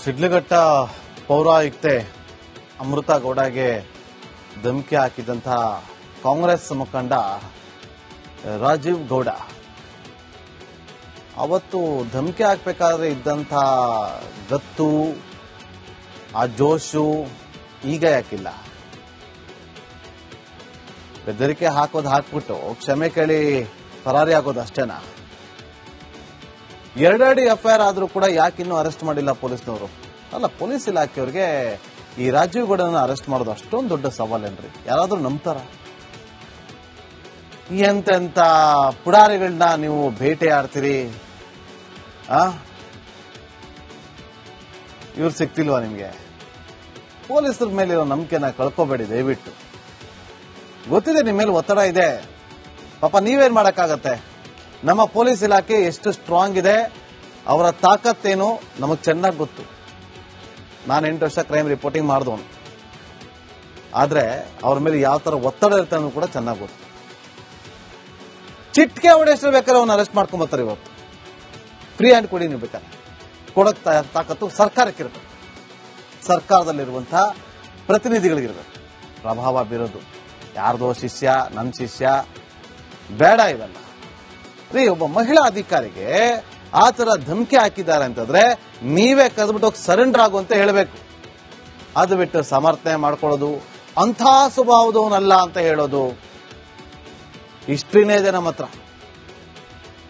ಶಿಡ್ಲಘಟ್ಟ ಪೌರಾಯುಕ್ತೆ ಅಮೃತಾ ಗೌಡಗೆ ಧಮಕಿ ಹಾಕಿದಂತಹ ಕಾಂಗ್ರೆಸ್ ಮುಖಂಡ ರಾಜೀವ್ ಗೌಡ ಅವತ್ತು ಧಮಕಿ ಹಾಕಬೇಕಾದ್ರೆ ಇದ್ದಂಥ ಗತ್ತು ಆ ಜೋಶು ಈಗ ಯಾಕಿಲ್ಲ? ಬೆದರಿಕೆ ಹಾಕ್ಬಿಟ್ಟು ಕ್ಷಮೆ ಕೇಳಿ ಫರಾರಿ ಆಗೋದು ಅಷ್ಟೇನಾ? ಎರಡಡಿ ಎಫ್ಐಆರ್ ಆದ್ರೂ ಕೂಡ ಯಾಕಿನ್ನೂ ಅರೆಸ್ಟ್ ಮಾಡಿಲ್ಲ ಪೊಲೀಸ್ನವರು? ಅಲ್ಲ, ಪೊಲೀಸ್ ಇಲಾಖೆಯವ್ರಿಗೆ ಈ ರಾಜೀವ್ ಗೌಡನ ಅರೆಸ್ಟ್ ಮಾಡೋದು ಅಷ್ಟೊಂದು ದೊಡ್ಡ ಸವಾಲೇನ್ರಿ? ಯಾರಾದ್ರೂ ನಂಬ್ತಾರ? ಎಂತೆಂತ ಪುಡಾರಿಗಳನ್ನ ನೀವು ಭೇಟಿ ಆಡ್ತೀರಿ, ಇವ್ರು ಸಿಕ್ತಿಲ್ವಾ ನಿಮ್ಗೆ? ಪೊಲೀಸರ ಮೇಲಿರೋ ನಂಬಿಕೆನ ಕಳ್ಕೋಬೇಡಿ ದಯವಿಟ್ಟು. ಗೊತ್ತಿದೆ ನಿಮ್ಮ ಮೇಲೆ ಒತ್ತಡ ಇದೆ, ಪಾಪ ನೀವೇನ್ ಮಾಡಕ್ಕಾಗತ್ತೆ? ನಮ್ಮ ಪೊಲೀಸ್ ಇಲಾಖೆ ಎಷ್ಟು ಸ್ಟ್ರಾಂಗ್ ಇದೆ, ಅವರ ತಾಕತ್ತೇನು ನಮಗ್ ಚೆನ್ನಾಗಿ ಗೊತ್ತು. ನಾನು 8 ವರ್ಷ ಕ್ರೈಮ್ ರಿಪೋರ್ಟಿಂಗ್ ಮಾಡಿದವನು, ಆದ್ರೆ ಅವ್ರ ಮೇಲೆ ಯಾವ ತರ ಒತ್ತಡ ಇರುತ್ತೆ ಅನ್ನೋದು ಕೂಡ ಚೆನ್ನಾಗಿ ಗೊತ್ತು. ಚಿಟ್ಕೆ ಹೊಡೆಯಷ್ಟು ಬೇಕಾದ್ರೆ ಅವನ್ನ ಅರೆಸ್ಟ್ ಮಾಡ್ಕೊಂಬರ್ತಾರೆ. ಇವತ್ತು ಫ್ರೀ ಹ್ಯಾಂಡ್ ಕೊಡಿ, ನೀವು ಬೇಕಾದ್ರೆ ಕೊಡಕ್ ತಾಕತ್ತು ಸರ್ಕಾರಕ್ಕಿರ್ಬೇಕು, ಸರ್ಕಾರದಲ್ಲಿರುವಂತಹ ಪ್ರತಿನಿಧಿಗಳಿಗಿರ್ಬೇಕು. ಪ್ರಭಾವ ಬೀರೋದು ಯಾರ್ದೋ ಶಿಷ್ಯ, ನನ್ನ ಶಿಷ್ಯ ಬೇಡ ಇವೆಲ್ಲ ರೀ. ಒಬ್ಬ ಮಹಿಳಾ ಅಧಿಕಾರಿಗೆ ಆ ತರ ಧಮಕಿ ಹಾಕಿದ್ದಾರೆ ಅಂತಂದ್ರೆ ನೀವೇ ಕದ್ಬಿಟ್ಟು ಸರೆಂಡರ್ ಆಗು ಅಂತ ಹೇಳಬೇಕು. ಅದು ಬಿಟ್ಟು ಸಮರ್ಥನೆ ಮಾಡ್ಕೊಳ್ಳೋದು, ಅಂಥ ಸ್ವಭಾವದವನಲ್ಲ ಅಂತ ಹೇಳೋದು, ಹಿಸ್ಟ್ರಿನೇ ಇದೆ ನಮ್ಮ ಹತ್ರ.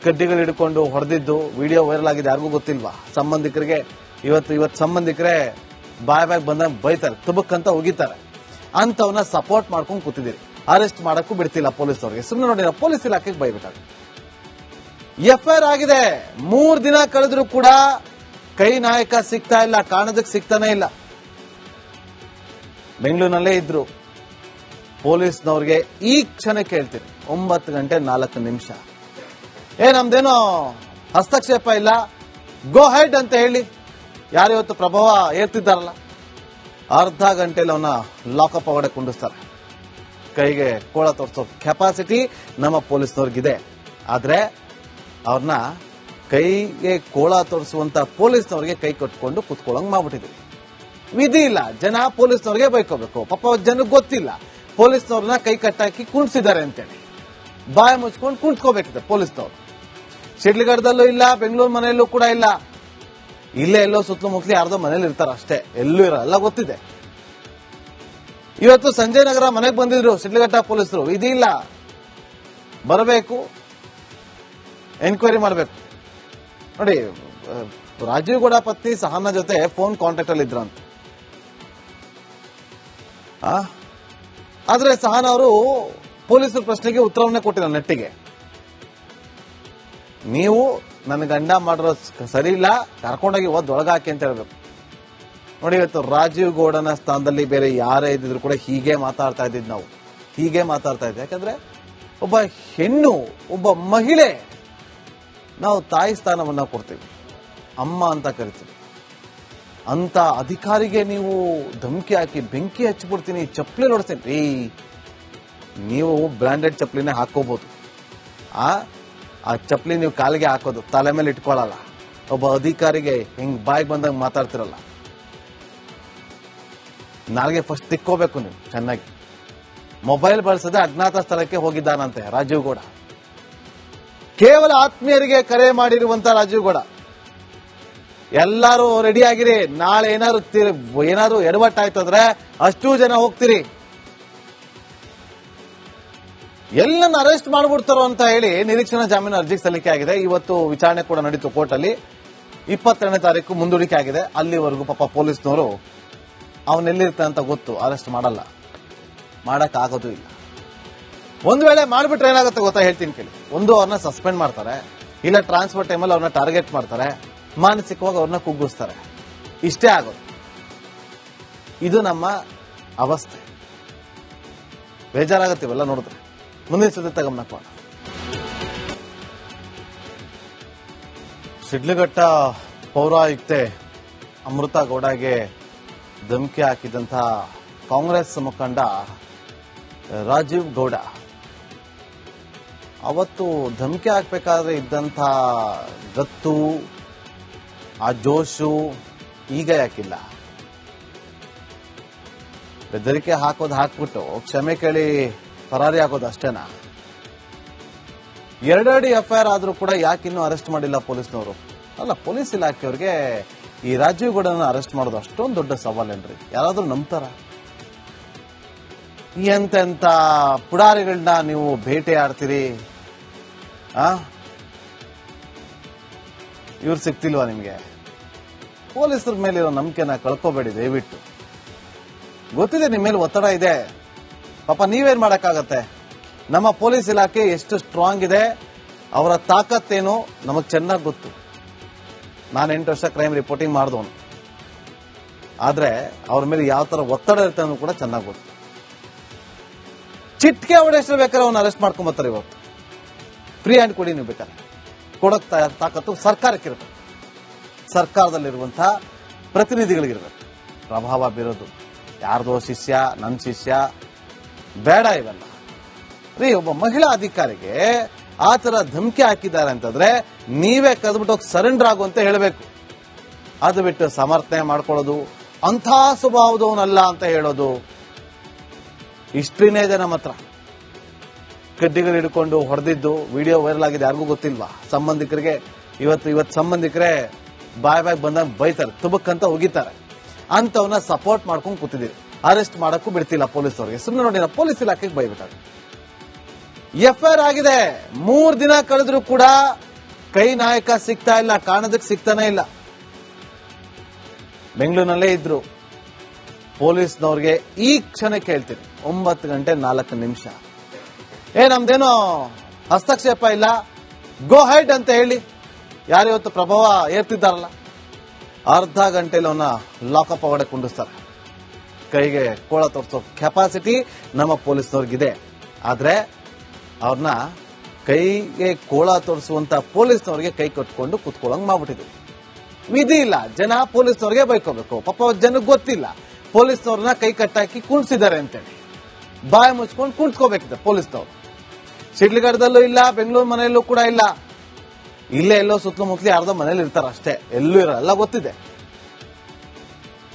ಕಡ್ಡಿಗಳು ಹಿಡ್ಕೊಂಡು ಹೊಡೆದಿದ್ದು ವಿಡಿಯೋ ವೈರಲ್ ಆಗಿದೆ, ಯಾರಿಗೂ ಗೊತ್ತಿಲ್ವಾ? ಸಂಬಂಧಿಕರಿಗೆ ಇವತ್ತು ಸಂಬಂಧಿಕರೇ ಬಾಯ್ ಬಂದಾಗ ಬೈತಾರೆ, ತುಬಕ್ಕಂತ ಹೋಗಿತಾರೆ. ಅಂತವನ್ನ ಸಪೋರ್ಟ್ ಮಾಡ್ಕೊಂಡು ಕೂತಿದ್ದೀರಿ, ಅರೆಸ್ಟ್ ಮಾಡಕ್ಕೂ ಬಿಡ್ತಿಲ್ಲ ಪೊಲೀಸರಿಗೆ. ಸುಮ್ಮನೆ ನೋಡಿ, ಪೊಲೀಸ್ ಇಲಾಖೆಗೆ ಬೈಬೇಕಾಗುತ್ತೆ. ಎಫ್ಐಆರ್ ಆಗಿದೆ, 3 ದಿನ ಕಳೆದ್ರೂ ಕೂಡ ಕೈ ನಾಯಕ ಸಿಗ್ತಾ ಇಲ್ಲ, ಕಾಣದಕ್ಕೆ ಸಿಗ್ತಾನೆ ಇಲ್ಲ. ಬೆಂಗಳೂರಿನಲ್ಲೇ ಇದ್ರು. ಪೊಲೀಸ್ನವ್ರಿಗೆ ಈ ಕ್ಷಣ ಕೇಳ್ತೀರಿ, 9:04 ನಮ್ದೇನೋ ಹಸ್ತಕ್ಷೇಪ ಇಲ್ಲ, ಗೋ ಹೆಡ್ ಅಂತ ಹೇಳಿ ಯಾರು ಇವತ್ತು ಪ್ರಭಾವ ಏರ್ತಿದ್ದಾರಲ್ಲ, ಅರ್ಧ ಗಂಟೆಯಲ್ಲಿ ಅವನ್ನ ಲಾಕಪ್ ಒಳಗಡೆ ಕುಂಡಿಸ್ತಾರೆ. ಕೈಗೆ ಕೋಳ ತೋರಿಸೋ ಕೆಪಾಸಿಟಿ ನಮ್ಮ ಪೊಲೀಸ್ನವ್ರಿಗಿದೆ. ಆದ್ರೆ ಅವ್ರನ್ನ ಕೈಗೆ ಕೋಳ ತೋರಿಸುವಂತ ಪೊಲೀಸ್ನವ್ರಿಗೆ ಕೈ ಕಟ್ಕೊಂಡು ಕುತ್ಕೊಳ್ಳಂಗ್ ಮಾಡ್ಬಿಟ್ಟಿದ್ವಿ. ವಿಧಿ ಇಲ್ಲ, ಜನ ಪೊಲೀಸ್ನವ್ರಿಗೆ ಬೈಕೋಬೇಕು. ಪಾಪ ಜನಕ್ಕೆ ಗೊತ್ತಿಲ್ಲ ಪೊಲೀಸ್ನವ್ರನ್ನ ಕೈ ಕಟ್ಟಾಕಿ ಕುಣಿಸಿದ್ದಾರೆ ಅಂತೇಳಿ. ಬಾಯಿ ಮುಚ್ಕೊಂಡು ಕುಣಿಸ್ಕೋಬೇಕಿದೆ ಪೊಲೀಸ್ನವ್ರು. ಶಿಡ್ಲಘಟ್ಟದಲ್ಲೂ ಇಲ್ಲ, ಬೆಂಗಳೂರು ಮನೆಯಲ್ಲೂ ಕೂಡ ಇಲ್ಲ. ಇಲ್ಲೇ ಎಲ್ಲೋ ಸುತ್ತಮುತ್ತಲು ಯಾರ್ದೋ ಮನೇಲಿ ಇರ್ತಾರ ಅಷ್ಟೇ, ಎಲ್ಲೂ ಇರಲ್ಲ, ಗೊತ್ತಿದೆ. ಇವತ್ತು ಸಂಜಯ್ ನಗರ ಮನೆಗೆ ಬಂದಿದ್ರು ಶಿಡ್ಲಘಟ್ಟ ಪೊಲೀಸರು. ವಿಧಿ ಇಲ್ಲ, ಬರಬೇಕು, ಎನ್ಕ್ವೈರಿ ಮಾಡಬೇಕು. ನೋಡಿ, ರಾಜೀವ್ ಗೌಡ ಪತ್ನಿ ಸಹನಾ ಜೊತೆ ಫೋನ್ ಕಾಂಟ್ಯಾಕ್ಟ್ ಅಲ್ಲಿ ಇದ್ರಂತ. ಆದ್ರೆ ಸಹನಾ ಅವರು ಪೊಲೀಸರ ಪ್ರಶ್ನೆಗೆ ಉತ್ತರವನ್ನೇ ಕೊಟ್ಟಿಲ್ಲ ನೆಟ್ಟಿಗೆ. ನೀವು ನನ್ನ ಗಂಡ ಮಾಡಿರೋ ಸರಿ ಇಲ್ಲ, ಕರ್ಕೊಂಡೋಗಿ ಒಳಗಾಕಿ ಅಂತ ಹೇಳ್ಬೇಕು. ನೋಡಿ, ಇವತ್ತು ರಾಜೀವ್ ಗೌಡನ ಸ್ಥಾನದಲ್ಲಿ ಬೇರೆ ಯಾರೇ ಇದ್ದಿದ್ರು ಕೂಡ ಹೀಗೆ ಮಾತಾಡ್ತಾ ಇದ್ದಿದ್ದು ನಾವು, ಹೀಗೆ ಮಾತಾಡ್ತಾ ಇದ್ದೆ. ಯಾಕಂದ್ರೆ ಒಬ್ಬ ಹೆಣ್ಣು, ಒಬ್ಬ ಮಹಿಳೆ, ನಾವು ತಾಯಿ ಸ್ಥಾನವನ್ನ ಕೊಡ್ತೀವಿ, ಅಮ್ಮ ಅಂತ ಕರಿತೀವಿ. ಅಂತ ಅಧಿಕಾರಿಗೆ ನೀವು ಧಮಕಿ ಹಾಕಿ ಬೆಂಕಿ ಹಚ್ಚಿಬಿಡ್ತೀನಿ, ಚಪ್ಪಲಿ ನೋಡ್ತೀನಿ. ನೀವು ಬ್ರಾಂಡೆಡ್ ಚಪ್ಪಲಿನೇ ಹಾಕೋಬಹುದು, ಆ ಚಪ್ಪಲಿ ನೀವು ಕಾಲಿಗೆ ಹಾಕೋದು, ತಲೆ ಮೇಲೆ ಇಟ್ಕೊಳ್ಳಲ್ಲ. ಒಬ್ಬ ಅಧಿಕಾರಿಗೆ ಹಿಂಗ್ ಬಾಯಿಗೆ ಬಂದಾಗ ಮಾತಾಡ್ತಿರಲ್ಲ. ನಾಲ್ಗೆ ಫಸ್ಟ್ ತಿಕ್ಕೋಬೇಕು ನೀವು ಚೆನ್ನಾಗಿ. ಮೊಬೈಲ್ ಬಳಸದೆ ಅಜ್ಞಾತ ಸ್ಥಳಕ್ಕೆ ಹೋಗಿದ್ದಾನಂತೆ ರಾಜೀವ್ ಗೌಡ. ಕೇವಲ ಆತ್ಮೀಯರಿಗೆ ಕರೆ ಮಾಡಿರುವಂತ ರಾಜೀವ್ ಗೌಡ. ಎಲ್ಲರೂ ರೆಡಿ ಆಗಿರಿ, ನಾಳೆ ಏನಾದ್ರು ಎಡವಟ್ಟಾಯ್ತಂದ್ರೆ ಅಷ್ಟೂ ಜನ ಹೋಗ್ತೀರಿ, ಎಲ್ಲನ್ನ ಅರೆಸ್ಟ್ ಮಾಡ್ಬಿಡ್ತಾರೋ ಅಂತ ಹೇಳಿ ನಿರೀಕ್ಷಣಾ ಜಾಮೀನು ಅರ್ಜಿ ಸಲ್ಲಿಕೆ ಆಗಿದೆ. ಇವತ್ತು ವಿಚಾರಣೆ ಕೂಡ ನಡೀತು ಕೋರ್ಟ್ ಅಲ್ಲಿ. 22ನೇ ತಾರೀಕು ಮುಂದೂಡಿಕೆ ಆಗಿದೆ. ಅಲ್ಲಿವರೆಗೂ ಪಾಪ ಪೊಲೀಸ್ನವರು ಅವನೆಲ್ಲಿರ್ತಾನೆ ಅಂತ ಗೊತ್ತು, ಅರೆಸ್ಟ್ ಮಾಡಲ್ಲ, ಮಾಡಕ್ ಆಗೋದು ಇಲ್ಲ. ಒಂದ್ ವೇಳೆ ಮಾಡ್ಬಿಟ್ರೆ ಏನಾಗುತ್ತೆ ಗೊತ್ತಾ, ಹೇಳ್ತೀನಿ ಕೇಳಿ. ಒಂದು, ಅವ್ರನ್ನ ಸಸ್ಪೆಂಡ್ ಮಾಡ್ತಾರೆ, ಇಲ್ಲ ಟ್ರಾನ್ಸ್ಫರ್ ಟೈಮಲ್ಲಿ ಅವ್ರನ್ನ ಟಾರ್ಗೆಟ್ ಮಾಡ್ತಾರೆ, ಮಾನಸಿಕವಾಗಿ ಅವ್ರನ್ನ ಕುಗ್ಗಿಸ್ತಾರೆ. ಇಷ್ಟೇ ಆಗೋದು. ಇದು ನಮ್ಮ ಅವಸ್ಥೆ. ಬೇಜಾರಾಗತ್ತೆ ಇವೆಲ್ಲ ನೋಡಿದ್ರೆ. ಮುಂದಿನ ಸುದ್ದಿ ಗಮನ ಕೊಡ. ಶಿಡ್ಲಘಟ್ಟ ಪೌರಾಯುಕ್ತೆ ಅಮೃತಾ ಗೌಡಗೆ ಧಮಕಿ ಹಾಕಿದಂತಹ ಕಾಂಗ್ರೆಸ್ ಮುಖಂಡ ರಾಜೀವ್ ಗೌಡ ಅವತ್ತು ಧಮಕಿ ಹಾಕಬೇಕಾದ್ರೆ ಇದ್ದಂಥ ಗತ್ತು, ಆ ಜೋಶು ಈಗ ಯಾಕಿಲ್ಲ? ಬೆದರಿಕೆ ಹಾಕೋದು ಹಾಕ್ಬಿಟ್ಟು ಕ್ಷಮೆ ಕೇಳಿ ಪರಾರಿ ಆಗೋದು ಅಷ್ಟೇನಾ? 2 ಅಡಿ ಎಫ್ಐಆರ್ ಆದ್ರೂ ಕೂಡ ಯಾಕಿನ್ನೂ ಅರೆಸ್ಟ್ ಮಾಡಿಲ್ಲ ಪೊಲೀಸ್ನವರು? ಅಲ್ಲ, ಪೊಲೀಸ್ ಇಲಾಖೆಯವ್ರಿಗೆ ಈ ರಾಜೀವ್ ಗೌಡನ ಅರೆಸ್ಟ್ ಮಾಡೋದು ಅಷ್ಟೊಂದು ದೊಡ್ಡ ಸವಾಲೇನ್ರಿ? ಯಾರಾದ್ರೂ ನಂಬ್ತಾರ? ಎಂತೆಂತ ಪುಡಾರಿಗಳನ್ನ ನೀವು ಭೇಟಿ ಆಡ್ತೀರಿ, ಇವ್ರು ಸಿಕ್ತಿಲ್ವಾ ನಿಮ್ಗೆ? ಪೊಲೀಸರ ಮೇಲಿರೋ ನಂಬಿಕೆನ ಕಳ್ಕೋಬೇಡಿ ದಯವಿಟ್ಟು. ಗೊತ್ತಿದೆ ನಿಮ್ಮ ಮೇಲೆ ಒತ್ತಡ ಇದೆ, ಪಾಪ ನೀವೇನ್ ಮಾಡಕ್ಕಾಗತ್ತೆ? ನಮ್ಮ ಪೊಲೀಸ್ ಇಲಾಖೆ ಎಷ್ಟು ಸ್ಟ್ರಾಂಗ್ ಇದೆ, ಅವರ ತಾಕತ್ತೇನು ನಮಗ್ ಚೆನ್ನಾಗಿ ಗೊತ್ತು. ನಾನು 8 ವರ್ಷ ಕ್ರೈಮ್ ರಿಪೋರ್ಟಿಂಗ್ ಮಾಡಿದವನು, ಆದ್ರೆ ಅವ್ರ ಮೇಲೆ ಯಾವ ತರ ಒತ್ತಡ ಇರುತ್ತೆ ಅನ್ನೋದು ಕೂಡ ಚೆನ್ನಾಗಿ ಗೊತ್ತು. ಚಿಟ್ಕೆ ಹೊಡೆಷ್ಟು ಬೇಕಾದ್ರೆ ಅವನ್ನ ಅರೆಸ್ಟ್ ಮಾಡ್ಕೊಂಬತ್ತಾರೆ. ಇವತ್ತು ಫ್ರೀ ಹ್ಯಾಂಡ್ ಕೊಡಿ, ನೀವು ಬೇಕಾದ್ರೆ ಕೊಡಕ್ ತಾಕತ್ತು ಸರ್ಕಾರಕ್ಕಿರುತ್ತೆ, ಸರ್ಕಾರದಲ್ಲಿರುವಂತಹ ಪ್ರತಿನಿಧಿಗಳಿಗಿರ್ಬೇಕು. ಪ್ರಭಾವ ಬೀರೋದು ಯಾರ್ದೋ ಶಿಷ್ಯ, ನನ್ನ ಶಿಷ್ಯ ಬೇಡ ಇವೆಲ್ಲ ರೀ. ಒಬ್ಬ ಮಹಿಳಾ ಅಧಿಕಾರಿಗೆ ಆ ತರ ಧಮಕಿ ಹಾಕಿದ್ದಾರೆ ಅಂತಂದ್ರೆ ನೀವೇ ಕರೆದ್ಬಿಟ್ಟು ಸರೆಂಡರ್ ಆಗು ಅಂತ ಹೇಳಬೇಕು. ಅದು ಬಿಟ್ಟು ಸಮರ್ಥನೆ ಮಾಡ್ಕೊಳ್ಳೋದು, ಅಂಥ ಸ್ವಭಾವದವನಲ್ಲ ಅಂತ ಹೇಳೋದು, ಹಿಸ್ಟ್ರಿನೇ ಇದೆ ನಮ್ಮ ಹತ್ರ. ಕಡ್ಡಿಗಳು ಹಿಡ್ಕೊಂಡು ಹೊಡೆದಿದ್ದು ವಿಡಿಯೋ ವೈರಲ್ ಆಗಿದೆ, ಯಾರಿಗೂ ಗೊತ್ತಿಲ್ವಾ? ಸಂಬಂಧಿಕರಿಗೆ ಇವತ್ತು ಸಂಬಂಧಿಕರೇ ಬಾಯ್ ಬಂದಾಗ ಬೈತಾರೆ, ತುಬಕ್ಕಂತ ಹೋಗಿತಾರೆ. ಅಂತವನ್ನ ಸಪೋರ್ಟ್ ಮಾಡ್ಕೊಂಡು ಕೂತಿದ್ದೀರಿ, ಅರೆಸ್ಟ್ ಮಾಡಕ್ಕೂ ಬಿಡ್ತಿಲ್ಲ ಪೊಲೀಸರಿಗೆ. ಸುಮ್ಮನೆ ನೋಡಿ, ಪೊಲೀಸ್ ಇಲಾಖೆಗೆ ಬೈಬೇಕಾದ್ರೆ ಎಫ್ಐಆರ್ ಆಗಿದೆ, 3 ದಿನ ಕಳೆದ್ರೂ ಕೂಡ ಕೈ ನಾಯಕ ಸಿಗ್ತಾ ಇಲ್ಲ, ಕಾಣೋದಕ್ಕೆ ಸಿಗ್ತಾನೆ ಇಲ್ಲ. ಬೆಂಗಳೂರಿನಲ್ಲೇ ಇದ್ರು. ಪೊಲೀಸ್ನವ್ರಿಗೆ ಈ ಕ್ಷಣ ಕೇಳ್ತೀನಿ, 9 ಗಂಟೆ 4 ನಿಮಿಷ, ನಮ್ದೇನೋ ಹಸ್ತಕ್ಷೇಪ ಇಲ್ಲ, ಗೋ ಹೆಡ್ ಅಂತ ಹೇಳಿ ಯಾರು ಇವತ್ತು ಪ್ರಭಾವ ಏರ್ತಿದ್ದಾರಲ್ಲ, ಅರ್ಧ ಗಂಟೆಲಿ ಅವನ್ನ ಲಾಕಪ್ ಒಳಗಡೆ ಕುಂಡಿಸ್ತಾರೆ. ಕೈಗೆ ಕೋಳ ತೋರಿಸೋ ಕೆಪಾಸಿಟಿ ನಮ್ಮ ಪೊಲೀಸ್ನವ್ರಿಗಿದೆ. ಆದ್ರೆ ಅವ್ರನ್ನ ಕೈಗೆ ಕೋಳ ತೋರಿಸುವಂತ ಪೊಲೀಸ್ನವ್ರಿಗೆ ಕೈ ಕಟ್ಕೊಂಡು ಕುತ್ಕೊಳ್ಳಂಗ್ ಮಾಡ್ಬಿಟ್ಟಿದ್ವಿ. ವಿಧಿ ಇಲ್ಲ, ಜನ ಪೊಲೀಸ್ನವ್ರಿಗೆ ಬೈಕೋಬೇಕು. ಪಾಪ ಜನಕ್ಕೆ ಗೊತ್ತಿಲ್ಲ ಪೊಲೀಸ್ನವ್ರನ್ನ ಕೈ ಕಟ್ಟಾಕಿ ಕುಣಿಸಿದ್ದಾರೆ ಅಂತೇಳಿ, ಬಾಯಿ ಮುಚ್ಕೊಂಡು ಕುಣಿಸ್ಕೋಬೇಕಿದೆ ಪೊಲೀಸ್ನವ್ರು. ಶಿಡ್ಲಘಟ್ಟದಲ್ಲೂ ಇಲ್ಲ, ಬೆಂಗಳೂರು ಮನೆಯಲ್ಲೂ ಕೂಡ ಇಲ್ಲ, ಇಲ್ಲೇ ಎಲ್ಲೋ ಸುತ್ತಮುತ್ತಲಿ ಯಾರ್ದೋ ಮನೇಲಿ ಇರ್ತಾರ ಅಷ್ಟೇ, ಎಲ್ಲೂ ಇರಲ್ಲ, ಗೊತ್ತಿದೆ.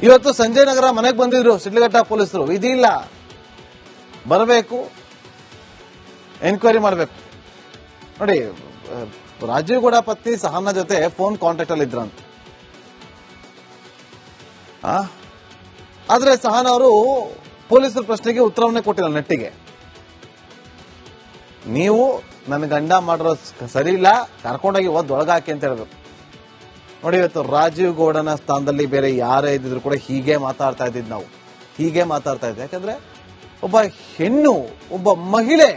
ಇವತ್ತು ಸಂಜಯ್ ನಗರ ಮನೆಗೆ ಬಂದಿದ್ರು ಶಿಡ್ಲಘಟ್ಟ ಪೊಲೀಸರು. ವಿಧಿ ಇಲ್ಲ, ಬರಬೇಕು, ಎನ್ಕ್ವೈರಿ ಮಾಡಬೇಕು. ನೋಡಿ, ರಾಜೀವ್ ಗೌಡ ಪತ್ನಿ ಸಹನಾ ಜೊತೆ ಫೋನ್ ಕಾಂಟ್ಯಾಕ್ಟ್ ಅಲ್ಲಿ ಇದ್ರಂತ. ಆದ್ರೆ ಸಹನಾ ಅವರು ಪೊಲೀಸರ ಪ್ರಶ್ನೆಗೆ ಉತ್ತರವನ್ನೇ ಕೊಟ್ಟಿಲ್ಲ ನೆಟ್ಟಿಗೆ. ನೀವು ನನ್ನ ಗಂಡ ಮಾಡಿರೋ ಸರಿ ಇಲ್ಲ, ಕರ್ಕೊಂಡೋಗಿ ಒಳಗಾಕಿ ಅಂತ ಹೇಳ್ಬೇಕು. ನೋಡಿ, ಇವತ್ತು ರಾಜೀವ್ ಗೌಡನ ಸ್ಥಾನದಲ್ಲಿ ಬೇರೆ ಯಾರೇ ಇದ್ದಿದ್ರು ಕೂಡ ಹೀಗೆ ಮಾತಾಡ್ತಾ ಇದ್ದಿದ್ದು ನಾವು, ಹೀಗೆ ಮಾತಾಡ್ತಾ ಇದ್ದೆ. ಯಾಕಂದ್ರೆ ಒಬ್ಬ ಹೆಣ್ಣು, ಒಬ್ಬ ಮಹಿಳೆ